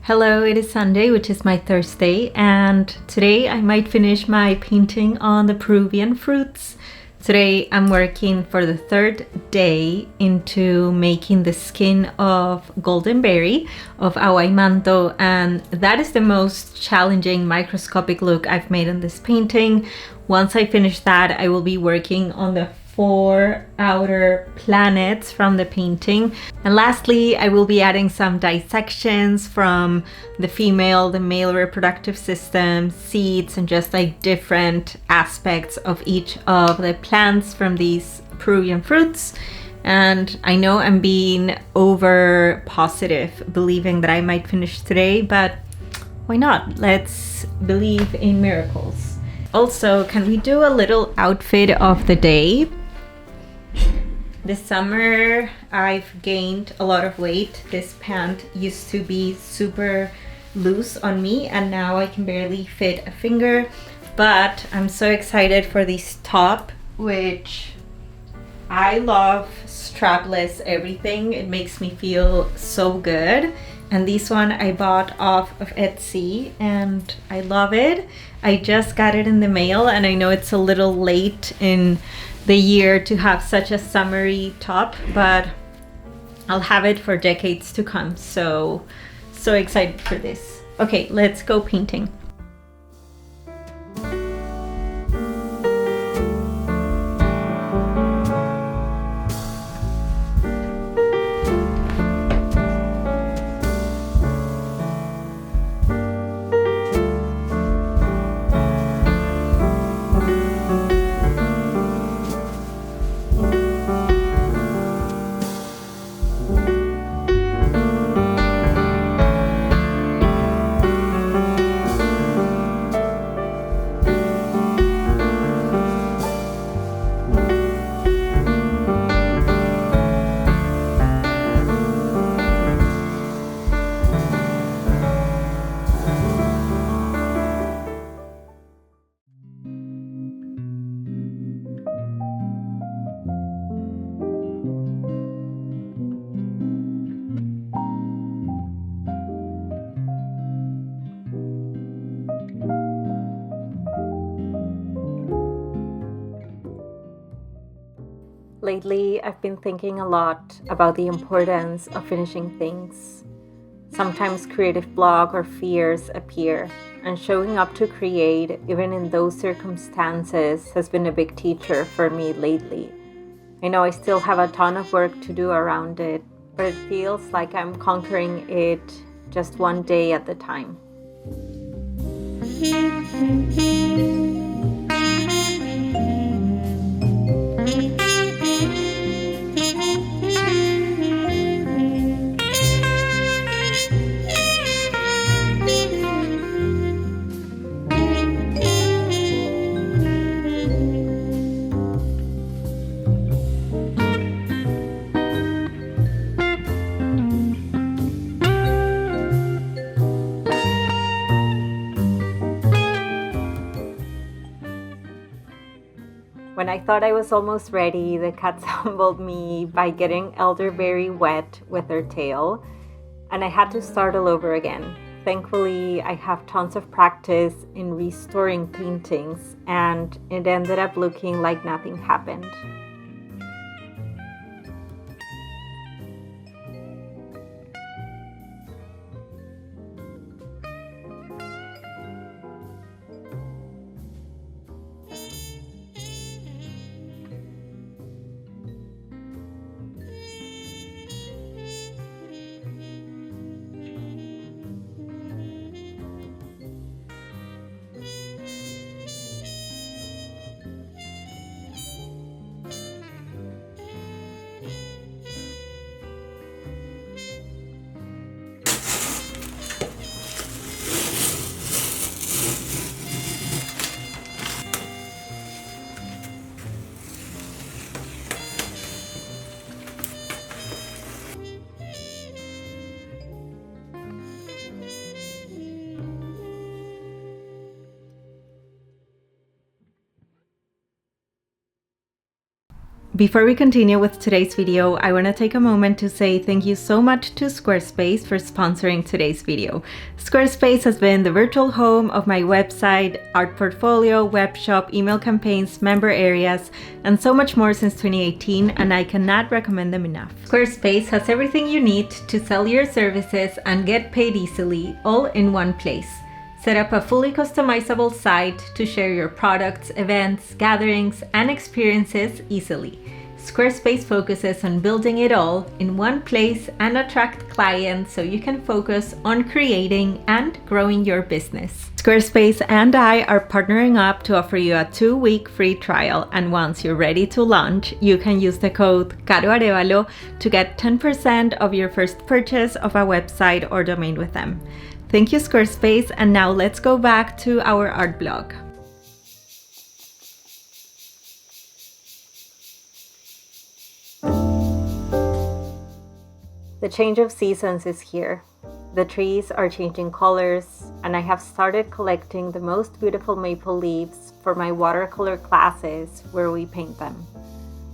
Hello, it is Sunday, which is my Thursday, and today I might finish my painting on the Peruvian fruits. Today I'm working for the third day into making the skin of golden berry of manto, and that is the most challenging microscopic look I've made on this painting. Once I finish that, I will be working on the 4 outer planets from the painting. And lastly, I will be adding some dissections from the female, the male reproductive system, seeds, and just like different aspects of each of the plants from these Peruvian fruits. And I know I'm being over positive, believing that I might finish today, but why not? Let's believe in miracles. Also, can we do a little outfit of the day? This summer I've gained a lot of weight. This pant used to be super loose on me and now I can barely fit a finger, but I'm so excited for this top, which I love strapless everything. It makes me feel so good. And this one I bought off of Etsy and I love it. I just got it in the mail and I know it's a little late in the year to have such a summery top, but I'll have it for decades to come. So excited for this. Okay, let's go painting. Lately, I've been thinking a lot about the importance of finishing things. Sometimes creative block or fears appear, and showing up to create, even in those circumstances, has been a big teacher for me lately. I know I still have a ton of work to do around it, but it feels like I'm conquering it just one day at a time. When I thought I was almost ready, the cats humbled me by getting elderberry wet with her tail, and I had to start all over again. Thankfully, I have tons of practice in restoring paintings, and it ended up looking like nothing happened. Before we continue with today's video, I want to take a moment to say thank you so much to Squarespace for sponsoring today's video. Squarespace has been the virtual home of my website, art portfolio, web shop, email campaigns, member areas, and so much more since 2018, and I cannot recommend them enough. Squarespace has everything you need to sell your services and get paid easily, all in one place. Set up a fully customizable site to share your products, events, gatherings, and experiences easily. Squarespace focuses on building it all in one place and attract clients so you can focus on creating and growing your business. Squarespace and I are partnering up to offer you a 2-week free trial, and once you're ready to launch, you can use the code Caro Arevalo to get 10% of your first purchase of a website or domain with them. Thank you, Squarespace, and now let's go back to our art blog. The change of seasons is here. The trees are changing colors, and I have started collecting the most beautiful maple leaves for my watercolor classes where we paint them.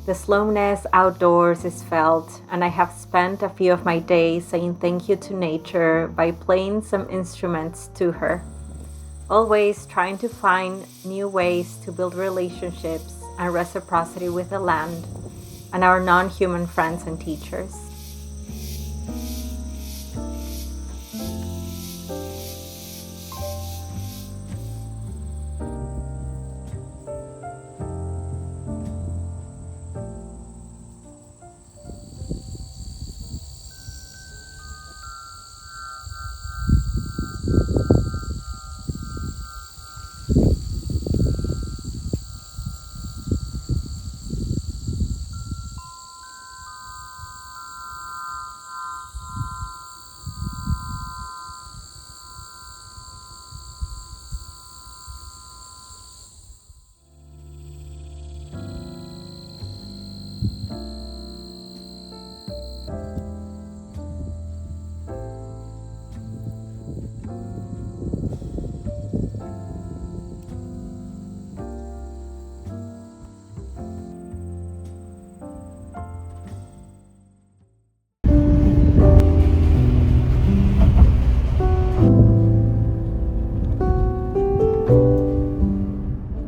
The slowness outdoors is felt, and I have spent a few of my days saying thank you to nature by playing some instruments to her. Always trying to find new ways to build relationships and reciprocity with the land and our non-human friends and teachers.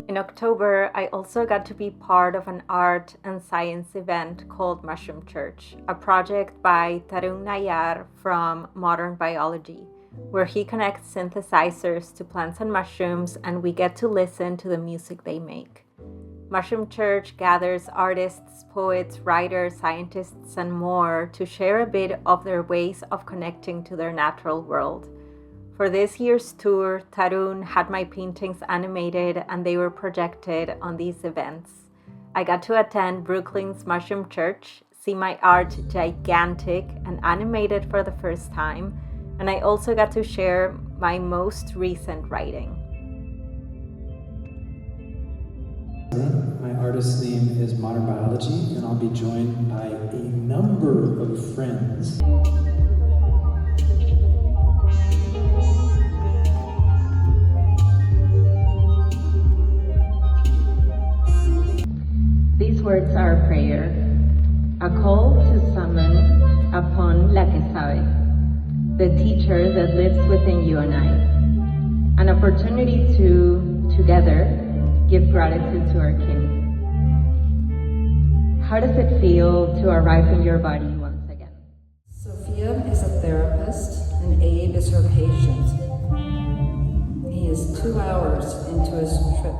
In October, I also got to be part of an art and science event called Mushroom Church, a project by Tarun Nayar from Modern Biology, where he connects synthesizers to plants and mushrooms, and we get to listen to the music they make. Mushroom Church gathers artists, poets, writers, scientists, and more to share a bit of their ways of connecting to their natural world. For this year's tour, Tarun had my paintings animated and they were projected on these events. I got to attend Brooklyn's Mushroom Church, see my art gigantic and animated for the first time, and I also got to share my most recent writing. My artist's name is Modern Biology, and I'll be joined by a number of friends. These words are a prayer, a call to summon upon La que sabe, the teacher that lives within you and I, an opportunity to, together, give gratitude to our kin. How does it feel to arrive in your body once again? Sophia is a therapist and Abe is her patient. He is 2 hours into his trip.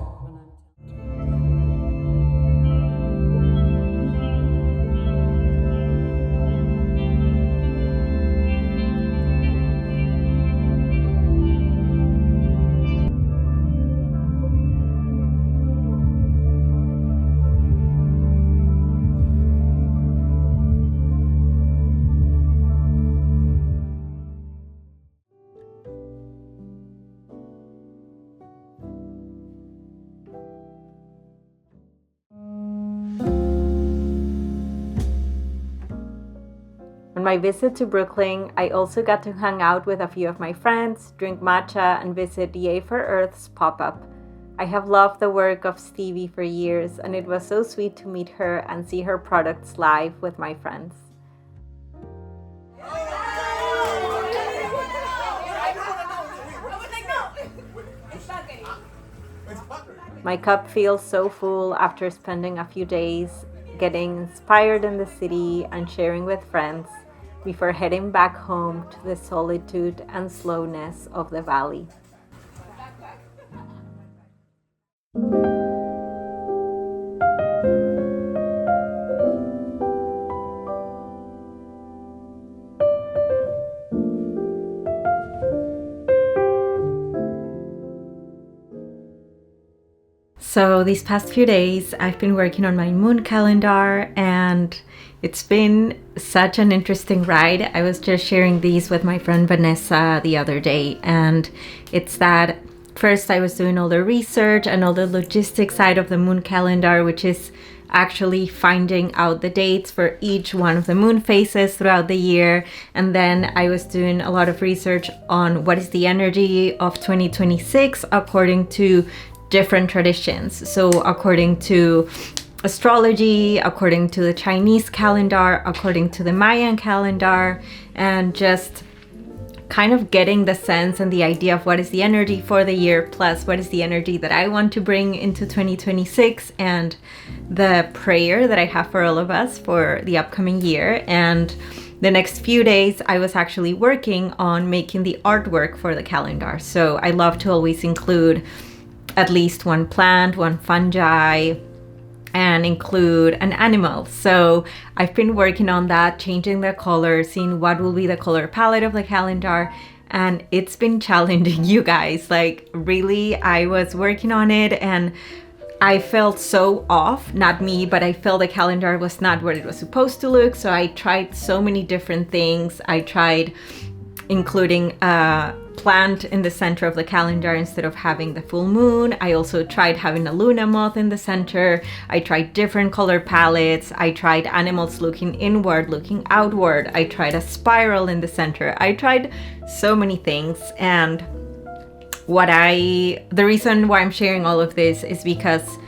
On my visit to Brooklyn, I also got to hang out with a few of my friends, drink matcha, and visit Yay for Earth's pop-up. I have loved the work of Stevie for years, and it was so sweet to meet her and see her products live with my friends. My cup feels so full after spending a few days getting inspired in the city and sharing with friends before heading back home to the solitude and slowness of the valley. So these past few days, I've been working on my moon calendar, and it's been such an interesting ride. I was just sharing these with my friend Vanessa the other day, and it's that first I was doing all the research and all the logistics side of the moon calendar, which is actually finding out the dates for each one of the moon phases throughout the year. And then I was doing a lot of research on what is the energy of 2026 according to different traditions. So according to astrology, according to the Chinese calendar, according to the Mayan calendar, and just kind of getting the sense and the idea of what is the energy for the year, plus what is the energy that I want to bring into 2026, and the prayer that I have for all of us for the upcoming year. And the next few days I was actually working on making the artwork for the calendar. So I love to always include at least one plant, one fungi, and include an animal. So I've been working on that, changing the color, seeing what will be the color palette of the calendar, and it's been challenging, you guys. Like, really, I was working on it and I felt so off, not me, but I felt the calendar was not what it was supposed to look. So I tried so many different things. I tried including a plant in the center of the calendar instead of having the full moon. I also tried having a Luna moth in the center. I tried different color palettes. I tried animals looking inward, looking outward. I tried a spiral in the center. I tried so many things. And the reason why I'm sharing all of this is because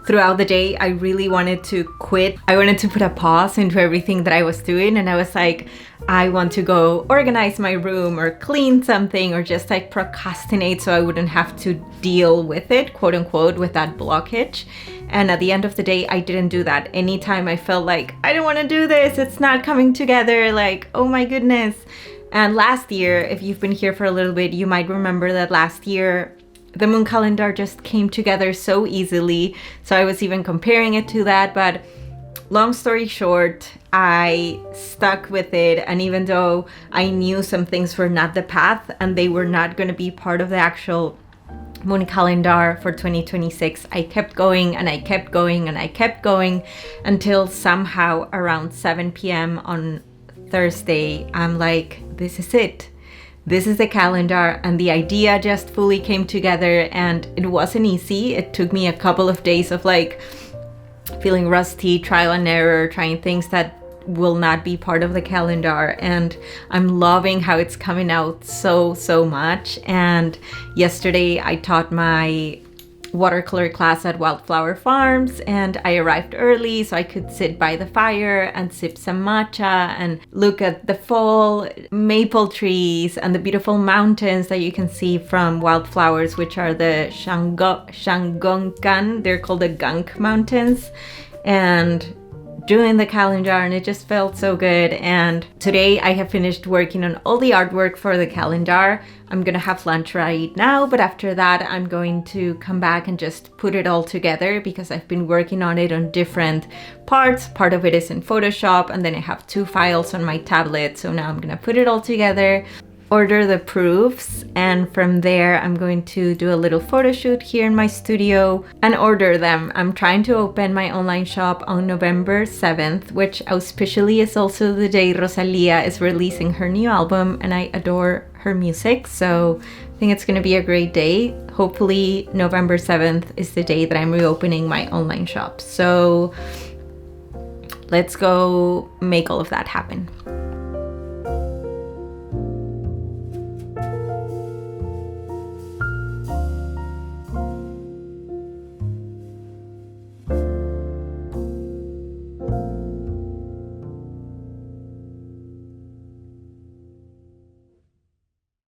throughout the day, I really wanted to quit. I wanted to put a pause into everything that I was doing. And I was like, I want to go organize my room or clean something, or just like procrastinate so I wouldn't have to deal with it, quote unquote, with that blockage. And at the end of the day, I didn't do that. Anytime I felt like I don't want to do this, it's not coming together, like, oh my goodness. And last year, if you've been here for a little bit, you might remember that last year the moon calendar just came together so easily. So I was even comparing it to that. But long story short, I stuck with it. And even though I knew some things were not the path and they were not going to be part of the actual moon calendar for 2026, I kept going and I kept going and I kept going until somehow around 7 p.m. on Thursday, I'm like, this is it. This is the calendar, and the idea just fully came together. And it wasn't easy. It took me a couple of days of like feeling rusty, trial and error, trying things that will not be part of the calendar. And I'm loving how it's coming out so much. And yesterday I taught my watercolor class at Wildflower Farms, and I arrived early so I could sit by the fire and sip some matcha and look at the fall maple trees and the beautiful mountains that you can see from Wildflowers, which are the Shangonkan. They're called the Gunk Mountains. And doing the calendar, and it just felt so good. And today I have finished working on all the artwork for the calendar. I'm gonna have lunch right now, but after that I'm going to come back and just put it all together, because I've been working on it on different parts. Part of it is in Photoshop, and then I have 2 files on my tablet. So now I'm gonna put it all together, order the proofs, and from there I'm going to do a little photo shoot here in my studio and order them. I'm trying to open my online shop on November 7th, which auspicially is also the day Rosalia is releasing her new album, and I adore her music, so I think it's gonna be a great day. Hopefully November 7th is the day that I'm reopening my online shop. So let's go make all of that happen.